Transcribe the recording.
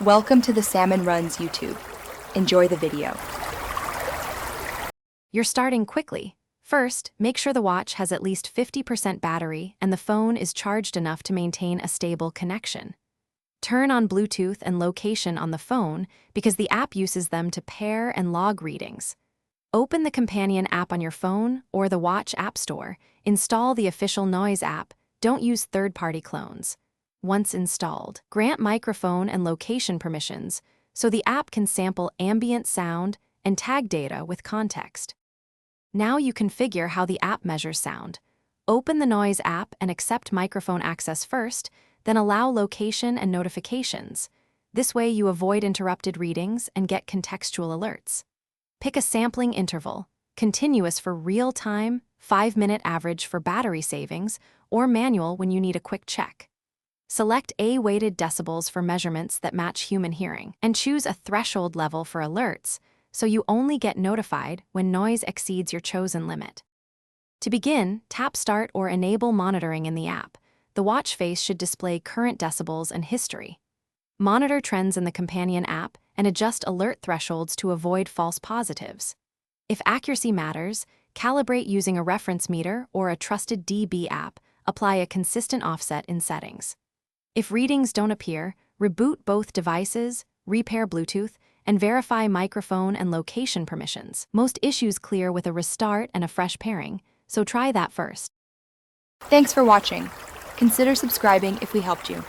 Welcome to the Salmon Runs YouTube. Enjoy the video. You're starting quickly. First, make sure the watch has at least 50% battery and the phone is charged enough to maintain a stable connection. Turn on Bluetooth and location on the phone because the app uses them to pair and log readings. Open the companion app on your phone or the watch app store. Install the official Noise app. Don't use third-party clones. Once installed, grant microphone and location permissions so the app can sample ambient sound and tag data with context. Now you configure how the app measures sound. Open the Noise app and accept microphone access first, then allow location and notifications. This way you avoid interrupted readings and get contextual alerts. Pick a sampling interval, continuous for real-time, 5-minute average for battery savings, or manual when you need a quick check. Select A-weighted decibels for measurements that match human hearing, and choose a threshold level for alerts, so you only get notified when noise exceeds your chosen limit. To begin, tap Start or Enable monitoring in the app. The watch face should display current decibels and history. Monitor trends in the companion app and adjust alert thresholds to avoid false positives. If accuracy matters, calibrate using a reference meter or a trusted DB app. Apply a consistent offset in settings. If readings don't appear, reboot both devices, repair Bluetooth, and verify microphone and location permissions. Most issues clear with a restart and a fresh pairing, so try that first. Thanks for watching. Consider subscribing if we helped you.